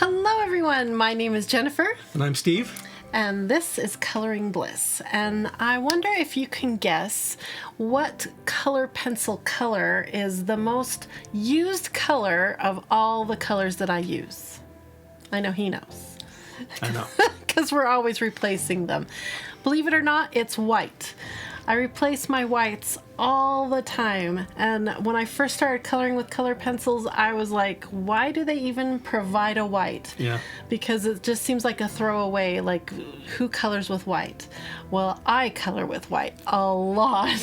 Hello everyone, my name is Jennifer. And I'm Steve. And this is Coloring Bliss. And I wonder if you can guess what color pencil color is the most used color of all the colors that I use. I know he knows. I know. Because we're always replacing them. Believe it or not, it's white. I replace my whites all the time. And when I first started coloring with color pencils, I was like, why do they even provide a white? Yeah. Because it just seems like a throwaway, like who colors with white? Well, I color with white a lot.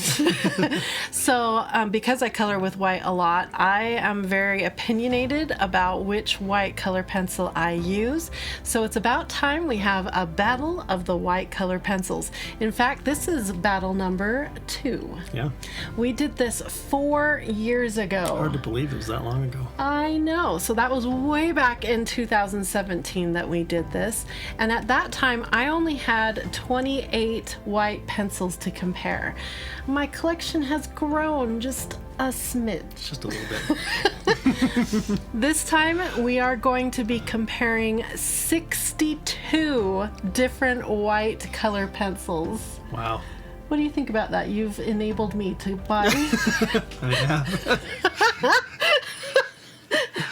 So because I color with white a lot, I am very opinionated about which white color pencil I use. So it's about time we have a battle of the white color pencils. In fact, this is battle number 2. Yeah. We did this 4 years ago. Hard to believe it was that long ago. I know. So that was way back in 2017 that we did this. And at that time, I only had 28 white pencils to compare. My collection has grown just a smidge. Just a little bit. This time, we are going to be comparing 62 different white color pencils. Wow. What do you think about that? You've enabled me to buy. I have.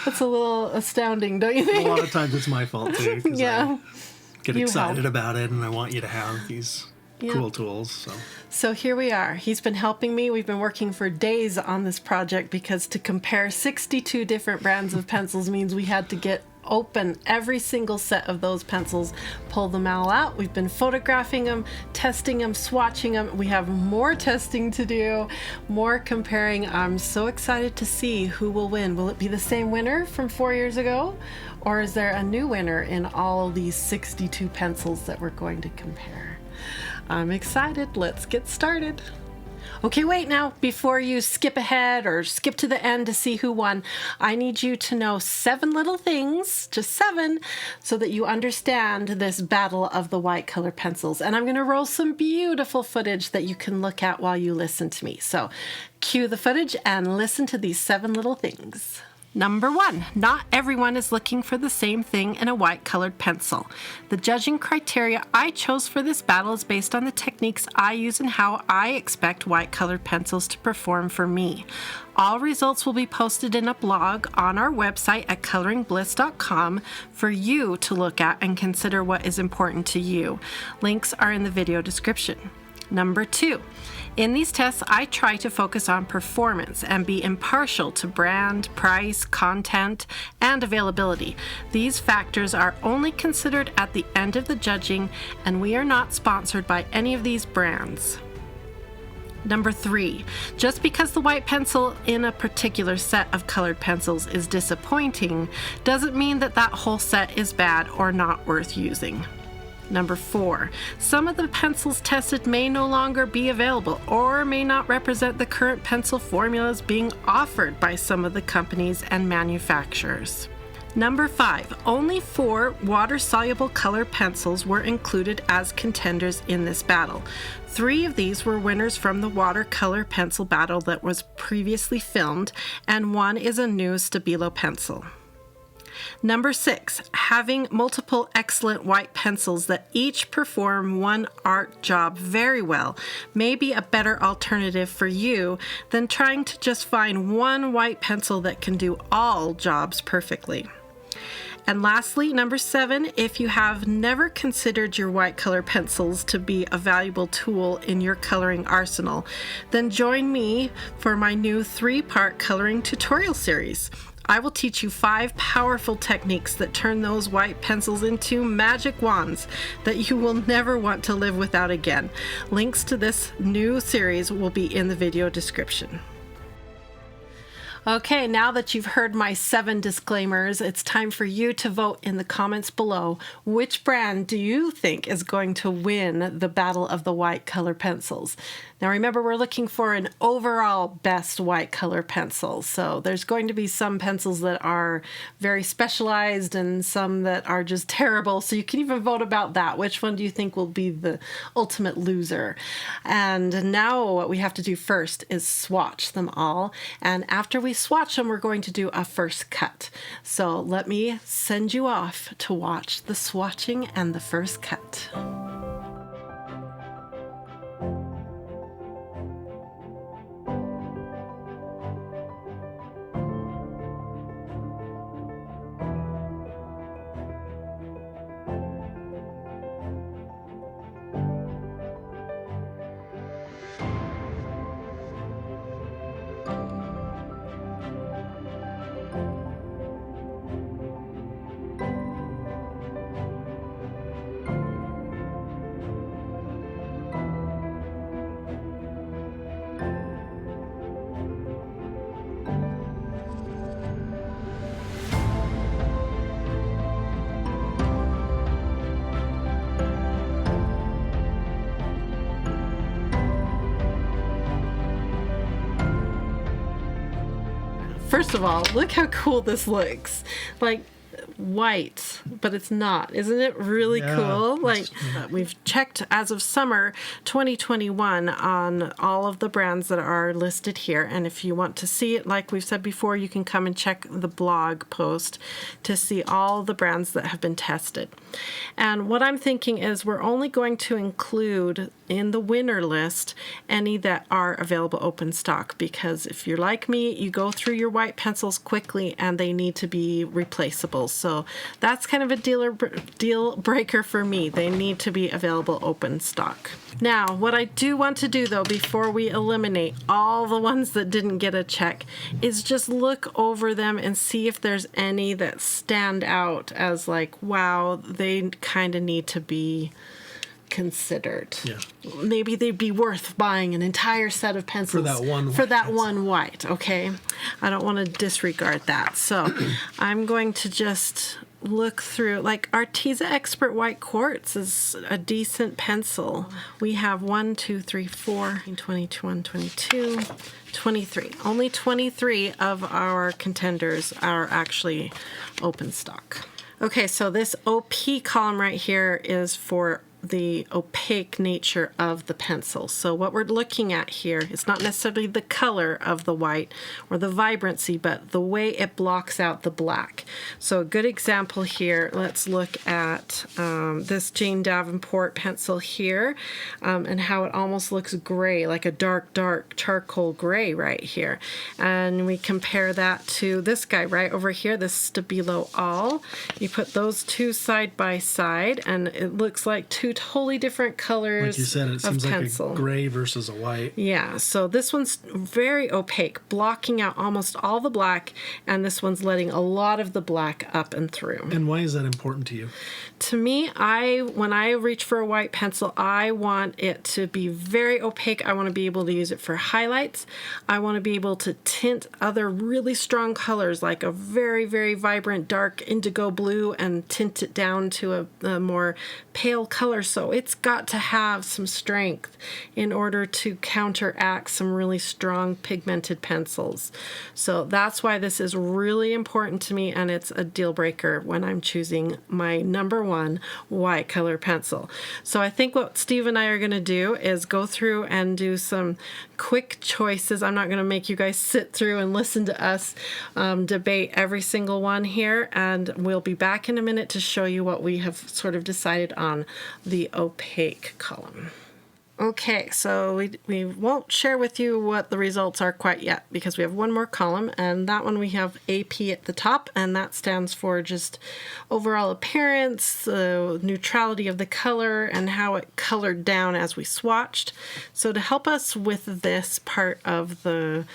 That's a little astounding, don't you think? A lot of times it's my fault too. 'Cause Yeah. I get excited about it and I want you to have these cool tools. So here we are. He's been helping me. We've been working for days on this project because to compare 62 different brands of pencils means we had to open every single set of those pencils, pull them all out. We've been photographing them, testing them, swatching them. We have more testing to do, more comparing. I'm so excited to see who will win. Will it be the same winner from 4 years ago? Or is there a new winner in all of these 62 pencils that we're going to compare? I'm excited. Let's get started. Okay, wait now, before you skip ahead or skip to the end to see who won, I need you to know 7 little things, just 7, so that you understand this battle of the white color pencils. And I'm going to roll some beautiful footage that you can look at while you listen to me. So cue the footage and listen to these 7 little things. Number 1, not everyone is looking for the same thing in a white colored pencil. The judging criteria I chose for this battle is based on the techniques I use and how I expect white colored pencils to perform for me. All results will be posted in a blog on our website at coloringbliss.com for you to look at and consider what is important to you. Links are in the video description. Number 2, in these tests, I try to focus on performance and be impartial to brand, price, content, and availability. These factors are only considered at the end of the judging, and we are not sponsored by any of these brands. Number 3, just because the white pencil in a particular set of colored pencils is disappointing, doesn't mean that that whole set is bad or not worth using. Number 4, some of the pencils tested may no longer be available or may not represent the current pencil formulas being offered by some of the companies and manufacturers. Number 5, only 4 water-soluble color pencils were included as contenders in this battle. 3 of these were winners from the watercolor pencil battle that was previously filmed, and 1 is a new Stabilo pencil. Number 6, having multiple excellent white pencils that each perform one art job very well may be a better alternative for you than trying to just find one white pencil that can do all jobs perfectly. And lastly, number 7, if you have never considered your white color pencils to be a valuable tool in your coloring arsenal, then join me for my new 3-part coloring tutorial series. I will teach you 5 powerful techniques that turn those white pencils into magic wands that you will never want to live without again. Links to this new series will be in the video description. Okay, now that you've heard my 7 disclaimers, it's time for you to vote in the comments below. Which brand do you think is going to win the battle of the white color pencils? Now remember, we're looking for an overall best white color pencil. So there's going to be some pencils that are very specialized and some that are just terrible. So you can even vote about that. Which one do you think will be the ultimate loser? And now what we have to do first is swatch them all. And after we we swatch them, we're going to do a first cut. So let me send you off to watch the swatching and the first cut. First of all, look how cool this looks. Like white, but it's not. Isn't it really cool? Like we've checked as of summer 2021 on all of the brands that are listed here. And if you want to see it, like we've said before, you can come and check the blog post to see all the brands that have been tested. And what I'm thinking is we're only going to include in the winner list any that are available open stock, because if you're like me, you go through your white pencils quickly and they need to be replaceable. So that's kind of a deal breaker for me. They need to be available open stock. Now, what I do want to do though, before we eliminate all the ones that didn't get a check, is just look over them and see if there's any that stand out as like, wow, they kind of need to be considered. Yeah. Maybe they'd be worth buying an entire set of pencils for that one white. Okay, I don't want to disregard that. So I'm going to just look through. Like Arteza Expert White Quartz is a decent pencil. We have 1, 2, 3, 4, 21, 22, 23. Only 23 of our contenders are actually open stock. Okay, so this OP column right here is for the opaque nature of the pencil. So what we're looking at here is not necessarily the color of the white or the vibrancy, but the way it blocks out the black. So a good example here, let's look at this Jane Davenport pencil here, and how it almost looks gray, like a dark charcoal gray right here. And we compare that to this guy right over here, this Stabilo All. You put those two side by side and it looks like two totally different colors. Like you said, it seems like a gray versus a white. Yeah, so this one's very opaque, blocking out almost all the black, and this one's letting a lot of the black up and through. And why is that important to you? To me, when I reach for a white pencil, I want it to be very opaque. I want to be able to use it for highlights. I want to be able to tint other really strong colors, like a very, very vibrant dark indigo blue, and tint it down to a more pale color. So it's got to have some strength in order to counteract some really strong pigmented pencils. So that's why this is really important to me, and it's a deal breaker when I'm choosing my #1 white color pencil. So I think what Steve and I are going to do is go through and do some quick choices. I'm not going to make you guys sit through and listen to us debate every single one here, and we'll be back in a minute to show you what we have sort of decided on the opaque column. Okay, so we won't share with you what the results are quite yet, because we have one more column, and that one we have AP at the top, and that stands for just overall appearance, the neutrality of the color, and how it colored down as we swatched. So to help us with this part of the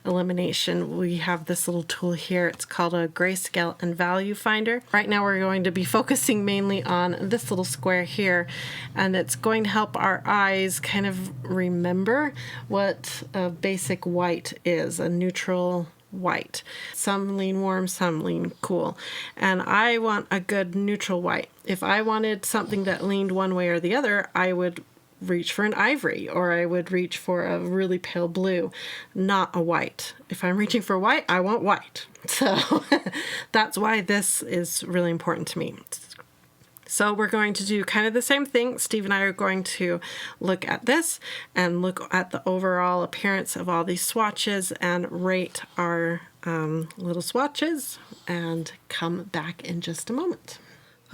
elimination, we have this little tool here. It's called a grayscale and value finder. Right now we're going to be focusing mainly on this little square here, and it's going to help our eyes kind of remember what a basic white is, a neutral white. Some lean warm, some lean cool. And I want a good neutral white. If I wanted something that leaned one way or the other, I would reach for an ivory, or I would reach for a really pale blue, not a white. If I'm reaching for white, I want white. So that's why this is really important to me. So we're going to do kind of the same thing. Steve and I are going to look at this and look at the overall appearance of all these swatches and rate our little swatches and come back in just a moment.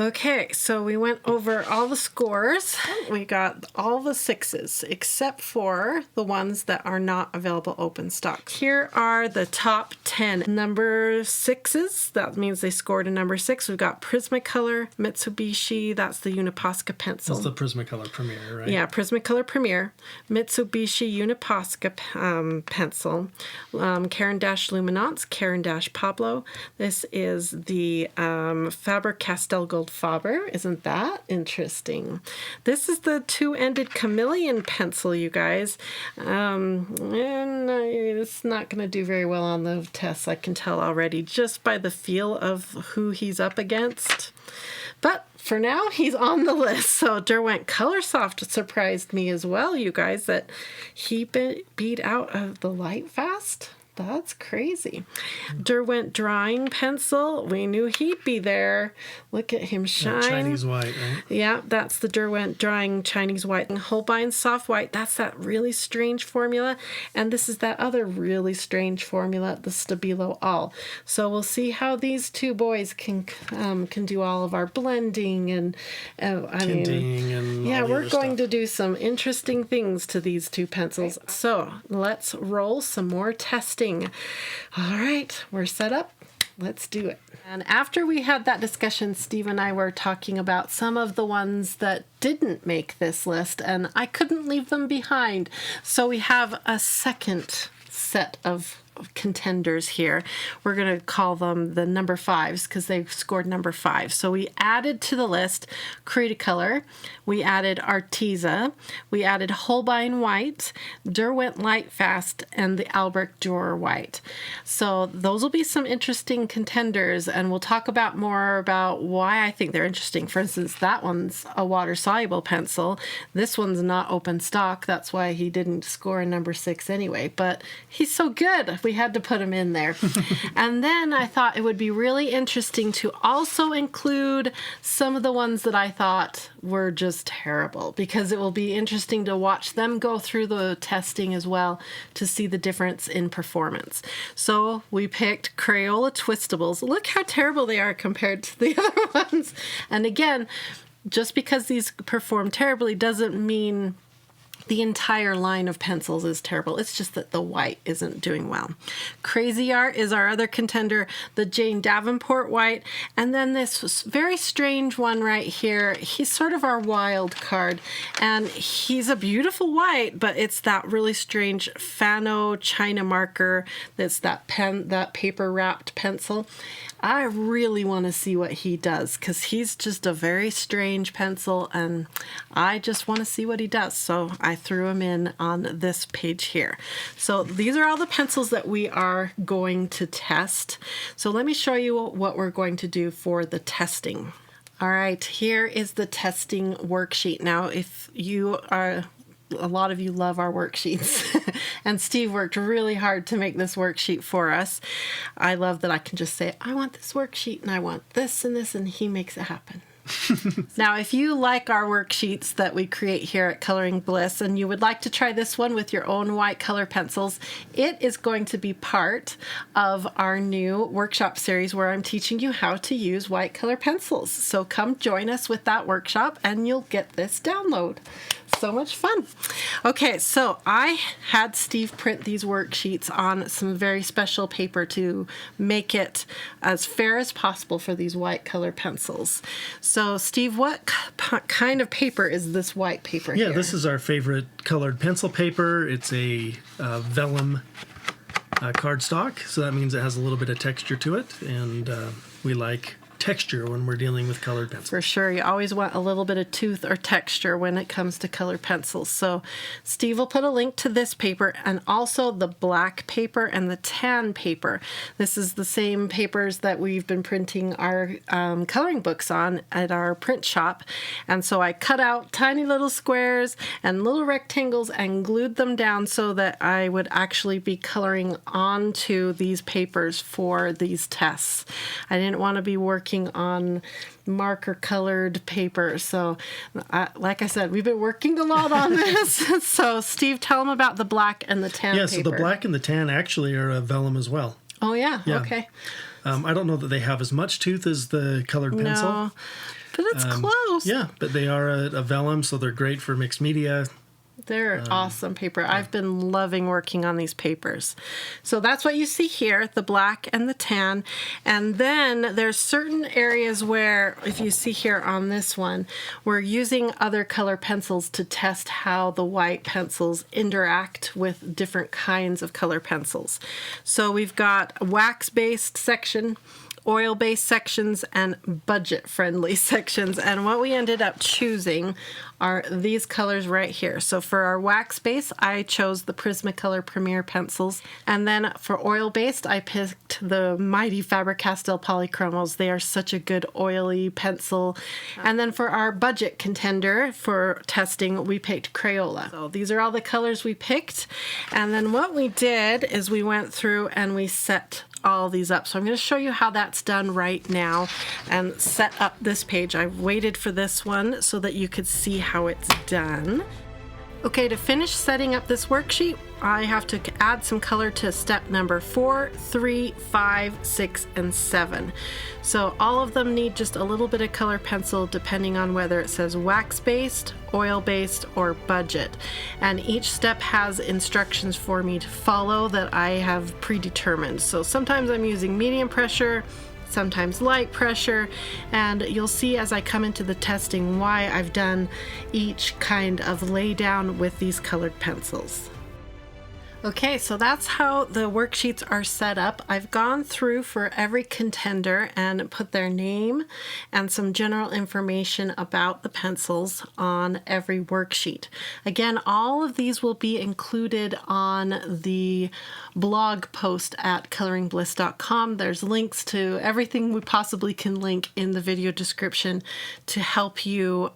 Okay, so we went over all the scores. We got all the 6s except for the ones that are not available open stock. Here are the top 10 number 6s. That means they scored a number 6. We've got Prismacolor, Mitsubishi, that's the Uniposca pencil. That's the Prismacolor Premier, right? Yeah, Prismacolor Premier, Mitsubishi Uniposca pencil, Caran-Luminance, Caran-Pablo. This is the Faber-Castell Gold Faber. Isn't that interesting? This is the two-ended chameleon pencil, you guys. And it's not going to do very well on the tests, I can tell already, just by the feel of who he's up against. But for now, he's on the list. So Derwent Colorsoft surprised me as well, you guys, that he beat out of the Lightfast. That's crazy. Derwent Drawing Pencil. We knew he'd be there. Look at him shine. Chinese white, right? Yeah, that's the Derwent Drawing Chinese White. And Holbein Soft White, that's that really strange formula. And this is that other really strange formula, the Stabilo All. So we'll see how these two boys can do all of our blending and tinting and yeah, all the we're other going stuff. to do some interesting things to these two pencils. So let's roll some more testing. All right, we're set up. Let's do it. And after we had that discussion, Steve and I were talking about some of the ones that didn't make this list, and I couldn't leave them behind. So we have a second set of contenders here. We're going to call them the number 5s because they scored number 5. So we added to the list Cretacolor, we added Arteza, we added Holbein White, Derwent Lightfast, and the Albrecht Dürer White. So those will be some interesting contenders, and we'll talk about more about why I think they're interesting. For instance, that one's a water-soluble pencil. This one's not open stock. That's why he didn't score a number 6 anyway, but he's so good. We had to put him in there. And then I thought it would be really interesting to also include some of the ones that I thought were just terrible, because it will be interesting to watch them go through the testing as well to see the difference in performance. So we picked Crayola Twistables. Look how terrible they are compared to the other ones. And again, just because these perform terribly doesn't mean the entire line of pencils is terrible. It's just that the white isn't doing well. Crazy Art is our other contender, the Jane Davenport White. And then this very strange one right here. He's sort of our wild card. And he's a beautiful white, but it's that really strange Fano China marker that's that paper wrapped pencil. I really want to see what he does, because he's just a very strange pencil, and I just want to see what he does. So I threw him in on this page here. So these are all the pencils that we are going to test. So let me show you what we're going to do for the testing. All right, here is the testing worksheet. Now, if you are... a lot of you love our worksheets, and Steve worked really hard to make this worksheet for us. I love that I can just say, I want this worksheet and I want this and this, and he makes it happen. Now, if you like our worksheets that we create here at Coloring Bliss and you would like to try this one with your own white color pencils, it is going to be part of our new workshop series where I'm teaching you how to use white color pencils. So come join us with that workshop and you'll get this download. So much fun. Okay, so I had Steve print these worksheets on some very special paper to make it as fair as possible for these white color pencils. So Steve, what kind of paper is this white paper here? Yeah, this is our favorite colored pencil paper. It's a vellum cardstock, so that means it has a little bit of texture to it, and we like texture when we're dealing with colored pencils. For sure. You always want a little bit of tooth or texture when it comes to colored pencils. So Steve will put a link to this paper and also the black paper and the tan paper. This is the same papers that we've been printing our coloring books on at our print shop. And so I cut out tiny little squares and little rectangles and glued them down so that I would actually be coloring onto these papers for these tests. I didn't want to be working on marker colored paper. So like I said, we've been working a lot on this. So Steve, tell them about the black and the tan paper. Yeah, so the black and the tan actually are a vellum as well. Oh, yeah. Yeah. Okay. I don't know that they have as much tooth as the colored pencil. No, but it's close. Yeah, but they are a vellum, so they're great for mixed media. They're awesome paper. I've been loving working on these papers. So that's what you see here, the black and the tan. And then there's certain areas where, if you see here on this one, we're using other color pencils to test how the white pencils interact with different kinds of color pencils. So we've got a wax-based section, oil-based sections, and budget-friendly sections. And what we ended up choosing are these colors right here. So for our wax-based, I chose the Prismacolor Premier pencils. And then for oil-based, I picked the mighty Faber-Castell Polychromos. They are such a good oily pencil. And then for our budget contender for testing, we picked Crayola. So these are all the colors we picked. And then what we did is we went through and we set all these up. So I'm going to show you how that's done right now and set up this page. I've waited for this one so that you could see how it's done. Okay, to finish setting up this worksheet, I have to add some color to step number 4, 3, 5, 6, and 7. So all of them need just a little bit of color pencil depending on whether it says wax-based, oil-based, or budget. And each step has instructions for me to follow that I have predetermined. So sometimes I'm using medium pressure, sometimes light pressure, and you'll see as I come into the testing why I've done each kind of lay down with these colored pencils. Okay, so that's how the worksheets are set up. I've gone through for every contender and put their name and some general information about the pencils on every worksheet. Again, all of these will be included on the blog post at coloringbliss.com. There's links to everything we possibly can link in the video description to help you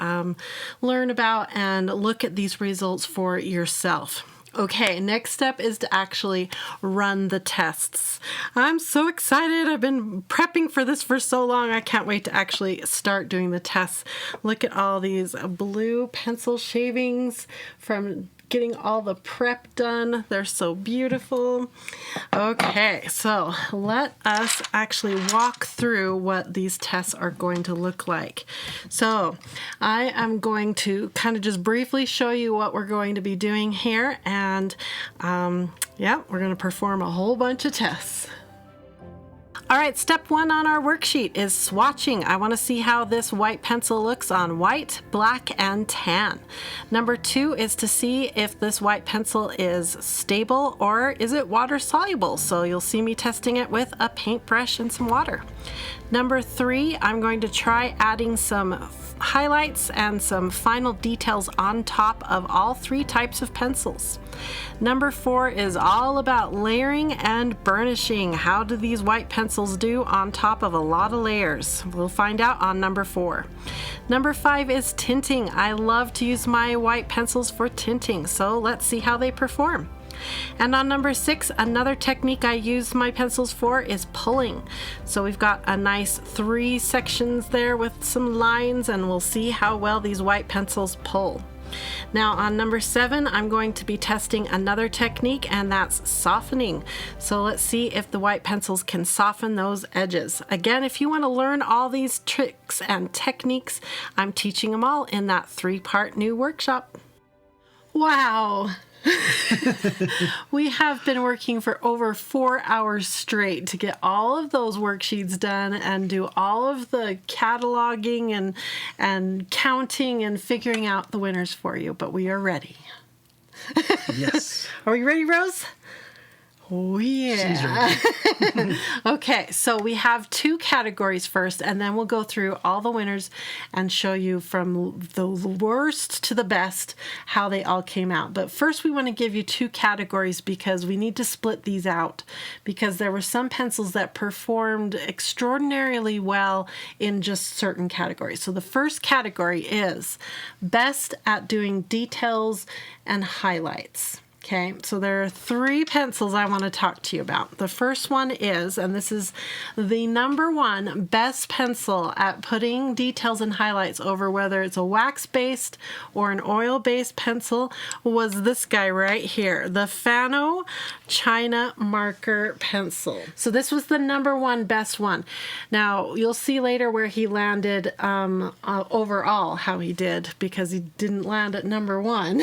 learn about and look at these results for yourself. Okay, next step is to actually run the tests. I'm so excited. I've been prepping for this for so long. I can't wait to actually start doing the tests. Look at all these blue pencil shavings from getting all the prep done. They're so beautiful. Okay, so let us actually walk through what these tests are going to look like. So I am going to kind of just briefly show you what we're going to be doing here, and yeah, we're going to perform a whole bunch of tests. All right, step 1 on our worksheet is swatching. I want to see how this white pencil looks on white, black, and tan. Number 2 is to see if this white pencil is stable or is it water soluble. So you'll see me testing it with a paintbrush and some water. Number 3, I'm going to try adding some highlights and some final details on top of all 3 types of pencils. Number 4 is all about layering and burnishing. How do these white pencils do on top of a lot of layers? We'll find out on number 4. Number 5 is tinting. I love to use my white pencils for tinting, so let's see how they perform. And on number 6, another technique I use my pencils for is pulling. So we've got a nice 3 sections there with some lines, and we'll see how well these white pencils pull. Now on number 7, I'm going to be testing another technique, and that's softening. So let's see if the white pencils can soften those edges. Again, if you want to learn all these tricks and techniques, I'm teaching them all in that 3-part new workshop. Wow! We have been working for over 4 hours straight to get all of those worksheets done and do all of the cataloging and counting and figuring out the winners for you, but we are ready. Yes. Are we ready, Rose? Oh, yeah. She's ready. Okay, so we have 2 categories first, and then we'll go through all the winners and show you from the worst to the best how they all came out. But first we want to give you 2 categories because we need to split these out, because there were some pencils that performed extraordinarily well in just certain categories. So the first category is best at doing details and highlights. Okay, so there are 3 pencils I want to talk to you about. The first one is, and this is the #1 best pencil at putting details and highlights over whether it's a wax-based or an oil-based pencil, was this guy right here, the Fano China Marker Pencil. So this was the #1 best one. Now, you'll see later where he landed overall, how he did, because he didn't land at #1.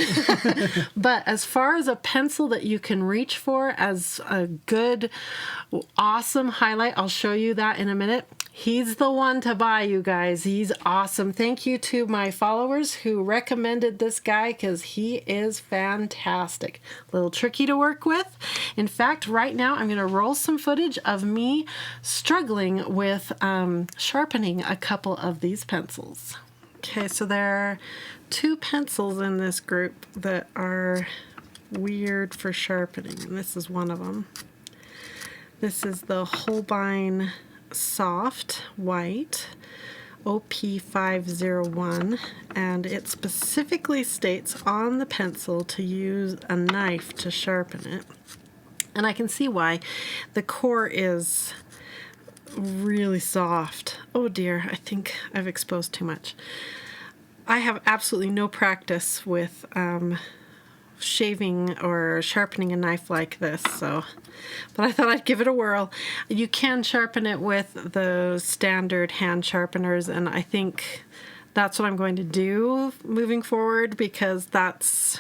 But as far as a pencil that you can reach for as a good, awesome highlight, I'll show you that in a minute. He's the one to buy, you guys. He's awesome. Thank you to my followers who recommended this guy because he is fantastic. A little tricky to work with. In fact, right now I'm going to roll some footage of me struggling with sharpening a couple of these pencils. Okay, so there are 2 pencils in this group that are weird for sharpening, and this is one of them. This is the Holbein Soft White OP501, and it specifically states on the pencil to use a knife to sharpen it. And I can see why. The core is really soft. Oh dear, I think I've exposed too much. I have absolutely no practice with shaving or sharpening a knife like this, but I thought I'd give it a whirl. You can sharpen it with the standard hand sharpeners, and I think that's what I'm going to do moving forward because that's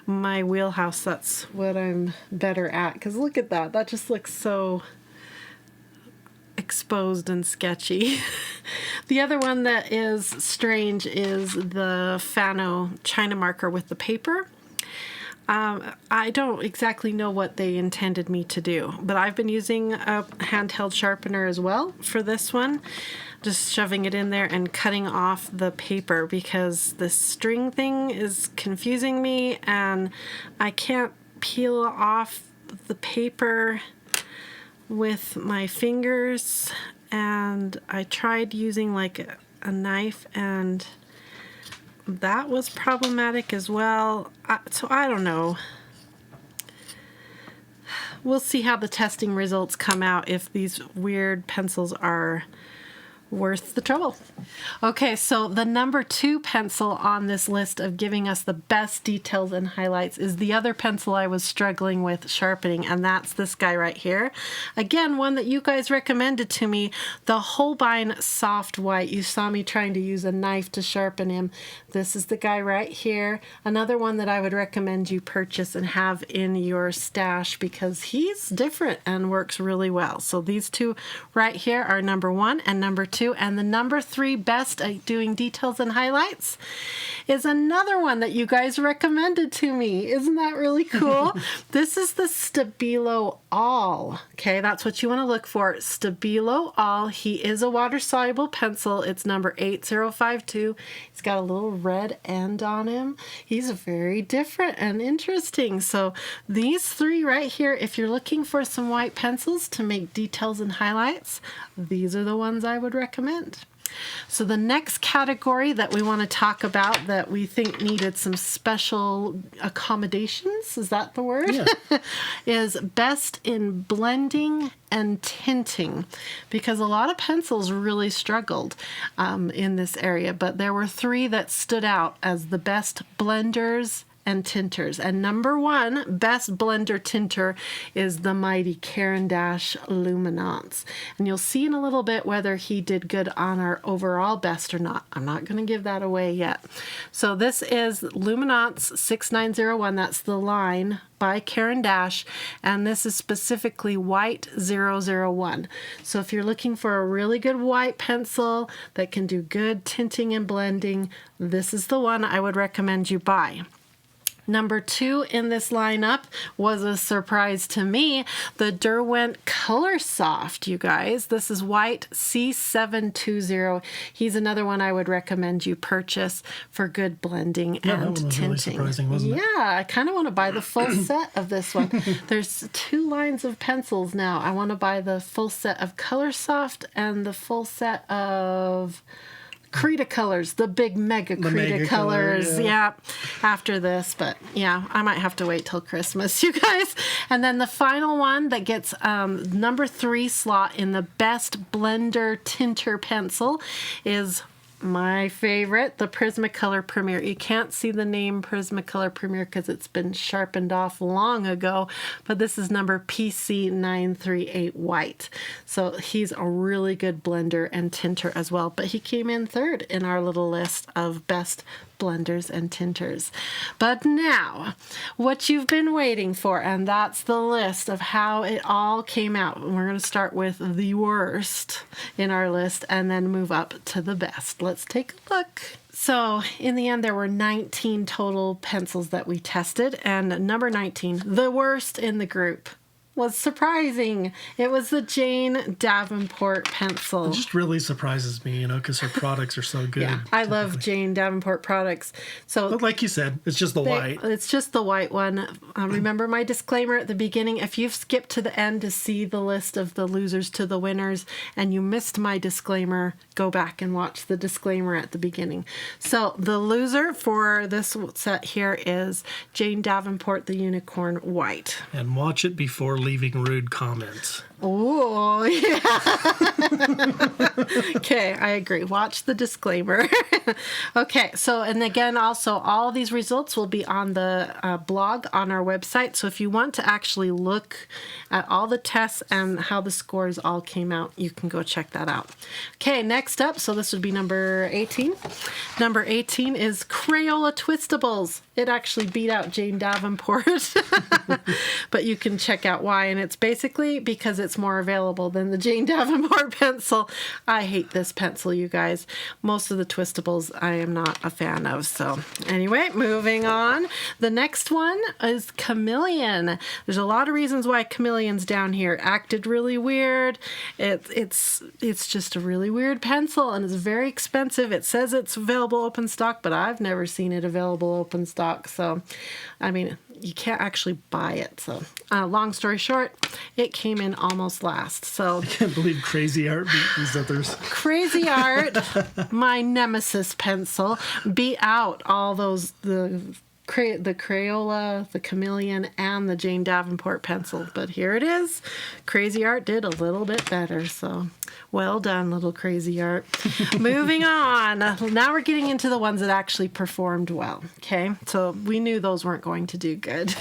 my wheelhouse. That's what I'm better at, because look at that. That just looks so exposed and sketchy. The other one that is strange is the Fano China Marker with the paper. I don't exactly know what they intended me to do, but I've been using a handheld sharpener as well for this one, just shoving it in there and cutting off the paper because this string thing is confusing me and I can't peel off the paper with my fingers, and I tried using like a knife and that was problematic as well. So I don't know. We'll see how the testing results come out if these weird pencils are worth the trouble. Okay, so the #2 pencil on this list of giving us the best details and highlights is the other pencil I was struggling with sharpening, and that's this guy right here. Again, one that you guys recommended to me, the Holbein Soft White. You saw me trying to use a knife to sharpen him. This is the guy right here. Another one that I would recommend you purchase and have in your stash because he's different and works really well. So these 2 right here are #1 and #2. And the #3 best at doing details and highlights is another one that you guys recommended to me. Isn't that really cool? This is the Stabilo All. Okay, that's what you want to look for. Stabilo All. He is a water-soluble pencil. It's number 8052. He's got a little red end on him. He's very different and interesting. So these 3 right here, if you're looking for some white pencils to make details and highlights, these are the ones I would recommend. So the next category that we want to talk about that we think needed some special accommodations, is that the word? Yeah. Is best in blending and tinting, because a lot of pencils really struggled in this area, but there were 3 that stood out as the best blenders and tinters. And #1 best blender tinter is the mighty Caran Luminance. And you'll see in a little bit whether he did good on our overall best or not. I'm not going to give that away yet. So this is Luminance 6901. That's the line by Caran, and this is specifically white 001. So if you're looking for a really good white pencil that can do good tinting and blending, this is the one I would recommend you buy. #2 in this lineup was a surprise to me, the Derwent Color Soft, you guys. This is white C720. He's another one I would recommend you purchase for good blending and that one was tinting. really surprising, wasn't it? Yeah, I kind of want to buy the full set of this one. There's 2 lines of pencils now. I want to buy the full set of Color Soft and the full set of Cretacolors, the big mega Cretacolors. Yeah, after this. But yeah, I might have to wait till Christmas, you guys. And then the final one that gets number 3 slot in the best blender tinter pencil is my favorite, the Prismacolor Premier. You can't see the name Prismacolor Premier because it's been sharpened off long ago, but this is number PC938 White. So he's a really good blender and tinter as well, but he came in 3rd in our little list of best blenders and tinters. But now, what you've been waiting for, and that's the list of how it all came out. We're going to start with the worst in our list and then move up to the best. Let's take a look. So in the end, there were 19 total pencils that we tested, and number 19, the worst in the group, was surprising. It was the Jane Davenport pencil. It just really surprises me, you know, because her products are so good. Yeah, I love Jane Davenport products. So, but like you said, it's just the white. It's just the white one. Remember my disclaimer at the beginning. If you've skipped to the end to see the list of the losers to the winners and you missed my disclaimer, go back and watch the disclaimer at the beginning. So the loser for this set here is Jane Davenport, the Unicorn White. And watch it before leaving rude comments. Oh, yeah. Okay, I agree. Watch the disclaimer. Okay, so, and again, also, all these results will be on the blog on our website. So if you want to actually look at all the tests and how the scores all came out, you can go check that out. Okay, next up, so this would be number 18. Number 18 is Crayola Twistables. It actually beat out Jane Davenport, but you can check out why. And it's basically because it's more available than the Jane Davenport pencil. I hate this pencil, you guys. Most of the Twistables I am not a fan of. So anyway, moving on. The next one is Chameleon. There's a lot of reasons why Chameleon's down here. Acted really weird. It's just a really weird pencil, and it's very expensive. It says it's available open stock, but I've never seen it available open stock. So, I mean, you can't actually buy it. So, long story short, it came in almost last. So, I can't believe Crazy Art beat these others. Crazy Art, my nemesis pencil, beat out all those the Crayola, the Chameleon, and the Jane Davenport pencil. But here it is. Crazy Art did a little bit better. So well done, little Crazy Art. Moving on. Now we're getting into the ones that actually performed well. Okay, so we knew those weren't going to do good.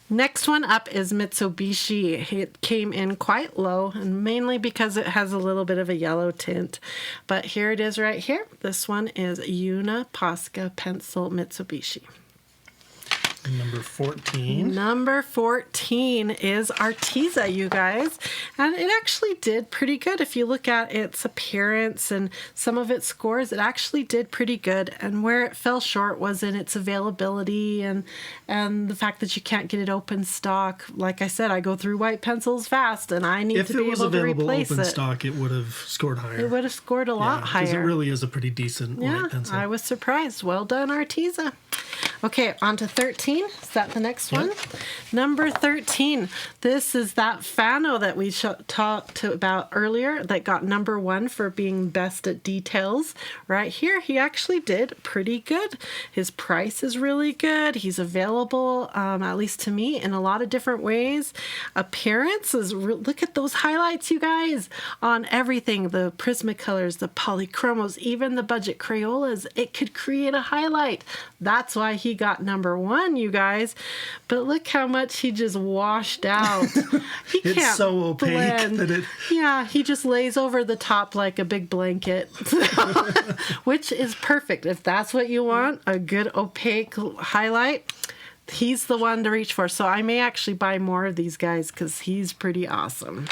Next one up is Mitsubishi. It came in quite low, and mainly because it has a little bit of a yellow tint. But here it is right here. This one is Una Posca Pencil Mitsubishi. Number 14. Number 14 is Arteza, you guys. And it actually did pretty good. If you look at its appearance and some of its scores, it actually did pretty good. And where it fell short was in its availability and the fact that you can't get it open stock. Like I said, I go through white pencils fast, and I need to be able to replace it. If it was available open stock, it would have scored higher. It would have scored a lot higher. Because it really is a pretty decent white pencil. I was surprised. Well done, Arteza. Okay, on to 13. Is that the next one? Number 13. This is that Fano that we talked about earlier that got number 1 for being best at details. Right here, he actually did pretty good. His price is really good. He's available, at least to me, in a lot of different ways. Appearance is, look at those highlights, you guys, on everything. The Prismacolors, the Polychromos, even the budget Crayolas. It could create a highlight. That's why he got number 1, you guys. But look how much he just washed out. He can't it's so opaque blend. that it... Yeah, he just lays over the top like a big blanket, which is perfect. If that's what you want, a good opaque highlight, he's the one to reach for. So I may actually buy more of these guys because he's pretty awesome.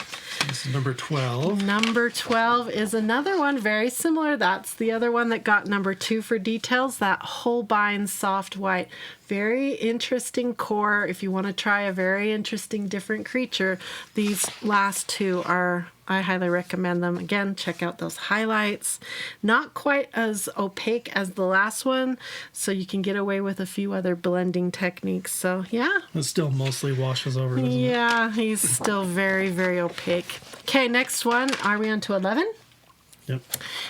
This is number 12. Number 12 is another one very similar. That's the other one that got number 2 for details. That Holbein soft white. Very interesting core. If you want to try a very interesting different creature, these last 2 are... I highly recommend them. Again, check out those highlights. Not quite as opaque as the last one, so you can get away with a few other blending techniques. So, yeah. It still mostly washes over, doesn't it? Yeah, he's still very, very opaque. Okay, next one. Are we on to 11? Yep.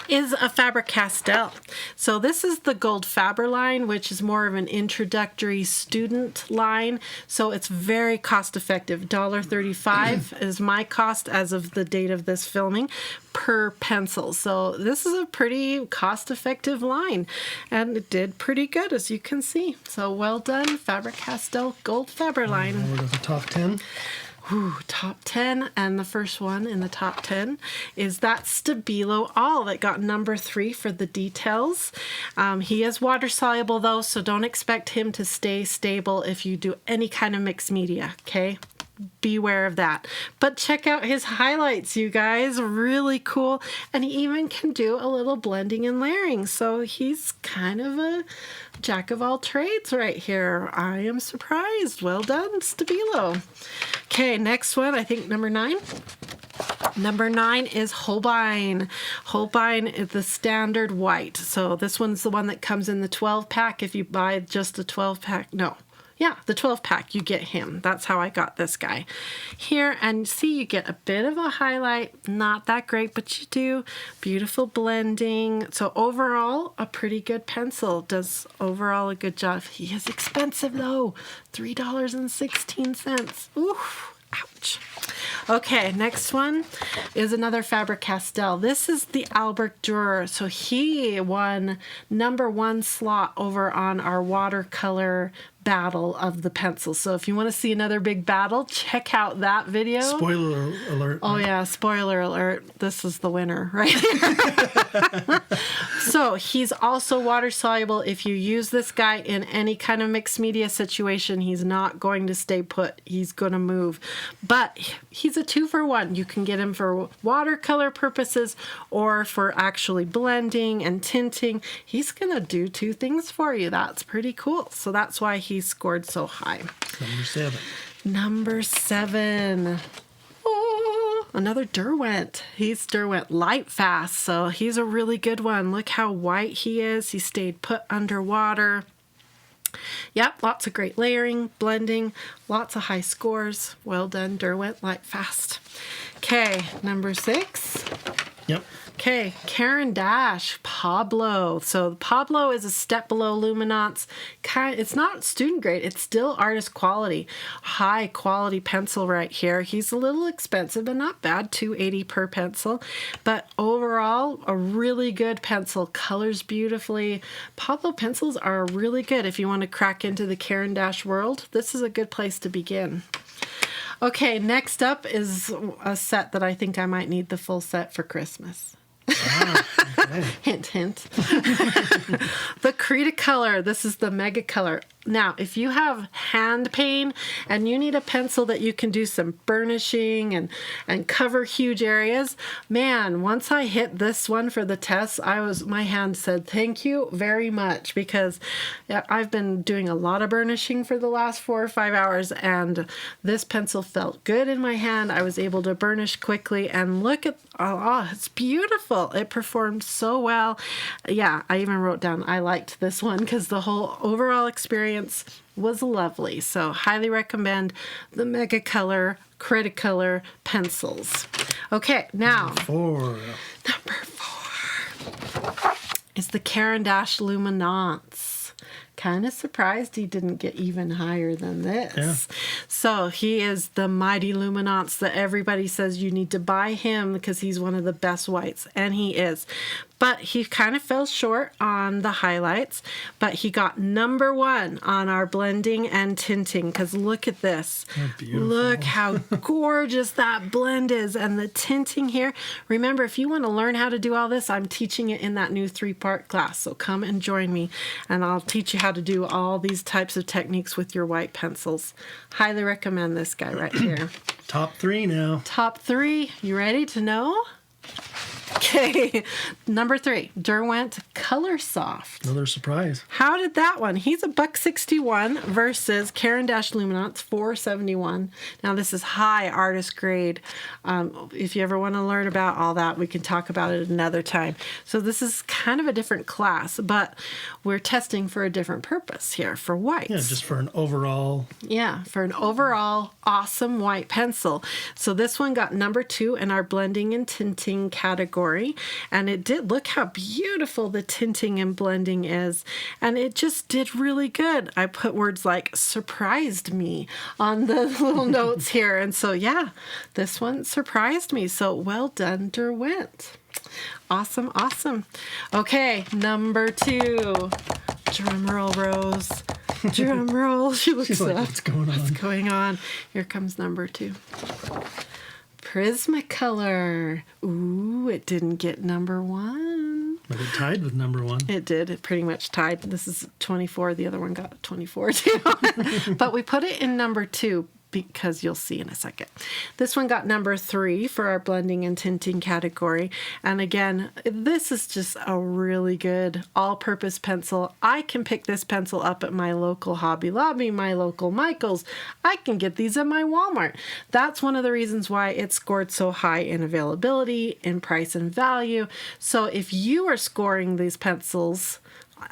is a Faber-Castell. So this is the Gold Faber line, which is more of an introductory student line. So it's very cost effective. $1.35 is my cost as of the date of this filming per pencil. So this is a pretty cost effective line, and it did pretty good, as you can see. So well done, Faber-Castell Gold Faber line. Now we're to the top 10. Ooh, top 10, and the first one in the top 10 is that Stabilo All that got number 3 for the details. He is water soluble though, so don't expect him to stay stable if you do any kind of mixed media, okay? Beware of that. But check out his highlights, you guys. Really cool. And he even can do a little blending and layering. So he's kind of a jack of all trades right here. I am surprised. Well done, Stabilo. Okay, next one, I think number 9. Number 9 is Holbein. Holbein is the standard white. So this one's the one that comes in the 12 pack. If you buy just a 12 pack, no. Yeah, the 12 pack, you get him. That's how I got this guy here. And see, you get a bit of a highlight. Not that great, but you do. Beautiful blending. So overall, a pretty good pencil. Does overall a good job. He is expensive though. $3.16. Oof. Ouch. Okay, next one is another Faber-Castell. This is the Albert Dürer. So he won number 1 slot over on our watercolor battle of the pencils. So if you want to see another big battle, check out that video. Spoiler alert. Oh yeah, spoiler alert. This is the winner, right? So he's also water soluble. If you use this guy in any kind of mixed media situation, he's not going to stay put. He's going to move. But he's a 2-for-1. You can get him for watercolor purposes or for actually blending and tinting. He's going to do 2 things for you. That's pretty cool. So that's why he scored so high. Number 7. Number 7. Oh, another Derwent. He's Derwent Light Fast, so he's a really good one. Look how white he is. He stayed put underwater. Yep, lots of great layering, blending, lots of high scores. Well done, Derwent Light Fast. Okay, number 6. Yep. Okay, Caran Pablo. So Pablo is a step below Luminance. It's not student grade. It's still artist quality. High quality pencil right here. He's a little expensive, but not bad. $2.80 per pencil. But overall, a really good pencil. Colors beautifully. Pablo pencils are really good if you want to crack into the Caran world. This is a good place to begin. Okay, next up is a set that I think I might need the full set for Christmas. Ah, okay. Hint, hint. The Cretacolor. This is the Mega Color. Now, if you have hand pain and you need a pencil that you can do some burnishing and cover huge areas, man, once I hit this one for the test, my hand said thank you very much, because I've been doing a lot of burnishing for the last 4 or 5 hours, and this pencil felt good in my hand. I was able to burnish quickly, and look at, it's beautiful. It performed so well. Yeah, I even wrote down I liked this one because the whole overall experience was lovely. So highly recommend the Mega Color Cretacolor pencils. Okay, now Number 4 is the Caran Luminance. Kind of surprised he didn't get even higher than this. Yeah. So he is the mighty Luminance that everybody says you need to buy him because he's one of the best whites, and he is. But he kind of fell short on the highlights, but he got number 1 on our blending and tinting, because look at this. Look how gorgeous that blend is, and the tinting here. Remember, if you want to learn how to do all this, I'm teaching it in that new 3-part class, so come and join me, and I'll teach you how to do all these types of techniques with your white pencils. Highly recommend this guy right here. Top 3 now. Top 3. You ready to know? Okay, number 3, Derwent Color Soft. Another surprise. How did that one? He's $1.61 versus Caran Luminance $4.71. Now this is high artist grade. If you ever want to learn about all that, we can talk about it another time. So this is kind of a different class, but we're testing for a different purpose here for whites. Yeah, just for an overall. Yeah, for an overall awesome white pencil. So this one got number 2 in our blending and tinting category. category, and it did. Look how beautiful the tinting and blending is, and it just did really good. I put words like surprised me on the little notes here, and so yeah, this one surprised me. So well done, Derwent. Awesome, awesome. Okay, number 2. Drum roll, Rose. Drum roll. She looks She's like, up. what's going on? What's going on? Here comes number 2. Prismacolor. Ooh, it didn't get number 1. But it tied with number 1. It did. It pretty much tied. This is 24. The other one got 24 too. But we put it in number 2 because you'll see in a second. This one got number 3 for our blending and tinting category. And again, this is just a really good all-purpose pencil. I can pick this pencil up at my local Hobby Lobby, my local Michael's. I can get these at my Walmart. That's one of the reasons why it scored so high in availability, in price and value. So if you are scoring these pencils,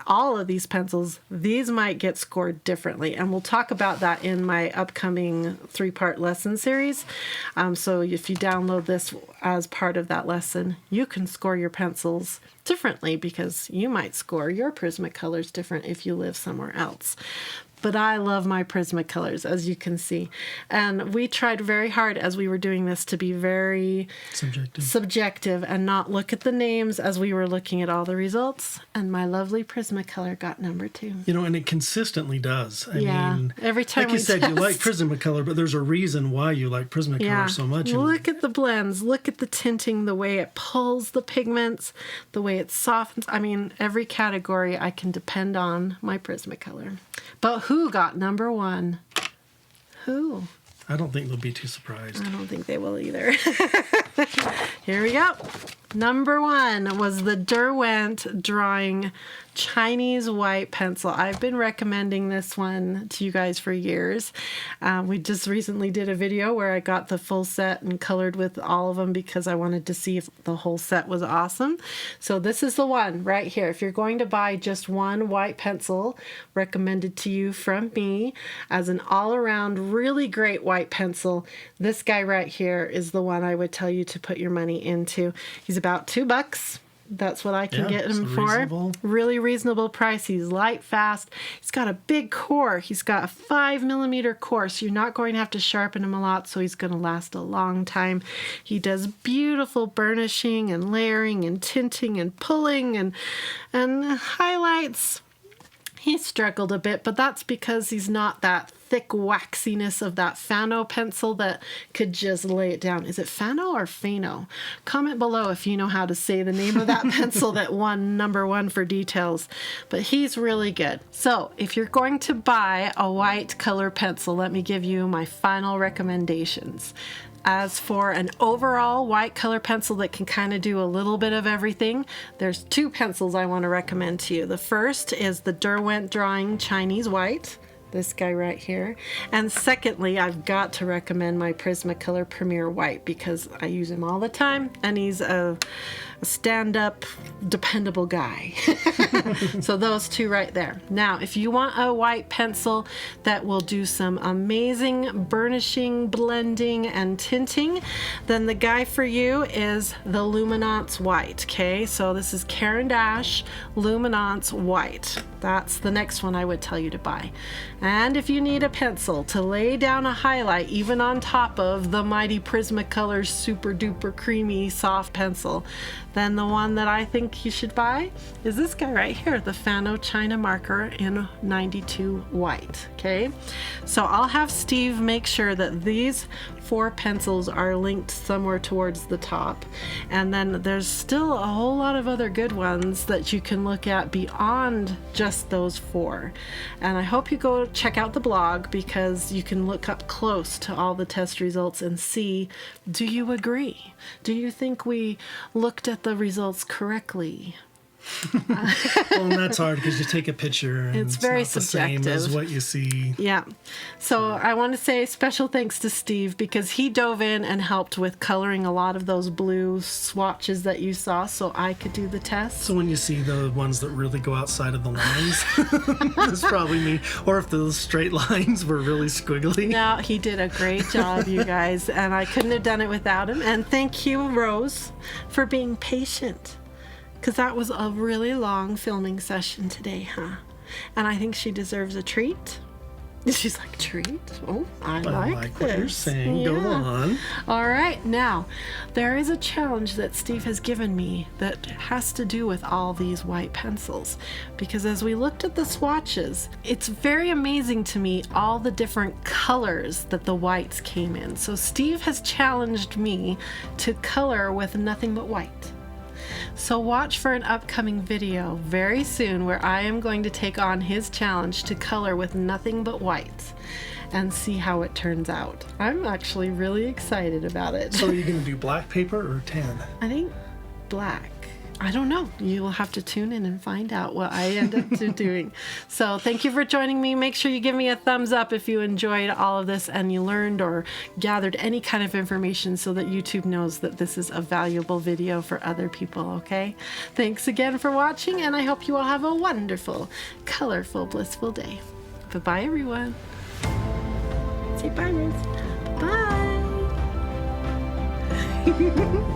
all of these pencils, these might get scored differently. And we'll talk about that in my upcoming 3-part lesson series. So if you download this as part of that lesson, you can score your pencils differently because you might score your Prismacolors different if you live somewhere else. But I love my Prismacolors, as you can see. And we tried very hard as we were doing this to be very subjective and not look at the names as we were looking at all the results. And my lovely Prismacolor got number 2. You know, and it consistently does. I mean, every time like you said, you like Prismacolor, but there's a reason why you like Prismacolor so much. Look at the blends. Look at the tinting, the way it pulls the pigments, the way it softens. I mean, every category I can depend on my Prismacolor. But who got number 1? Who? I don't think they'll be too surprised. I don't think they will either. Here we go. Number 1 was the Derwent Drawing Chinese White Pencil. I've been recommending this one to you guys for years. We just recently did a video where I got the full set and colored with all of them because I wanted to see if the whole set was awesome. So this is the one right here. If you're going to buy just one white pencil, recommended to you from me as an all-around really great white pencil, this guy right here is the one I would tell you to put your money into. He's about $2. That's what I can get him for. Reasonable. Really reasonable price. He's light, fast. He's got a big core. He's got a 5mm core, so you're not going to have to sharpen him a lot, so he's going to last a long time. He does beautiful burnishing and layering and tinting and pulling and highlights. He struggled a bit, but that's because he's not that thick waxiness of that Fano pencil that could just lay it down. Is it Fano or Fano? Comment below if you know how to say the name of that pencil that won number 1 for details. But he's really good. So if you're going to buy a white color pencil, let me give you my final recommendations. As for an overall white color pencil that can kind of do a little bit of everything, there's 2 pencils I want to recommend to you. The first is the Derwent Drawing Chinese White, this guy right here. And secondly, I've got to recommend my Prismacolor Premier White because I use him all the time and he's a stand-up, dependable guy. So those 2 right there. Now, if you want a white pencil that will do some amazing burnishing, blending, and tinting, then the guy for you is the Luminance White, okay? So this is Caran Luminance White. That's the next one I would tell you to buy. And if you need a pencil to lay down a highlight even on top of the mighty Prismacolor super duper creamy soft pencil, then the one that I think you should buy is this guy right here, the Fano China marker in 92 white, okay? So I'll have Steve make sure that these 4 pencils are linked somewhere towards the top. And then there's still a whole lot of other good ones that you can look at beyond just those 4. And I hope you go check out the blog because you can look up close to all the test results and see, do you agree? Do you think we looked at the results correctly? Well, and that's hard because you take a picture and It's very not the same subjective. as what you see. Yeah. So I want to say special thanks to Steve because he dove in and helped with coloring a lot of those blue swatches that you saw so I could do the test. So when you see the ones that really go outside of the lines, that's probably me. Or if those straight lines were really squiggly. No, he did a great job, you guys, and I couldn't have done it without him. And thank you, Rose, for being patient. Because that was a really long filming session today, huh? And I think she deserves a treat. She's like, treat? Oh, I like this. What you're saying. Go on. All right, now, there is a challenge that Steve has given me that has to do with all these white pencils. Because as we looked at the swatches, it's very amazing to me all the different colors that the whites came in. So Steve has challenged me to color with nothing but white. So watch for an upcoming video very soon where I am going to take on his challenge to color with nothing but white and see how it turns out. I'm actually really excited about it. So are you going to do black paper or tan? I think black. I don't know. You will have to tune in and find out what I end up doing. So thank you for joining me. Make sure you give me a thumbs up if you enjoyed all of this and you learned or gathered any kind of information so that YouTube knows that this is a valuable video for other people, okay? Thanks again for watching, and I hope you all have a wonderful, colorful, blissful day. Bye-bye, everyone. Say bye, Rose. Bye.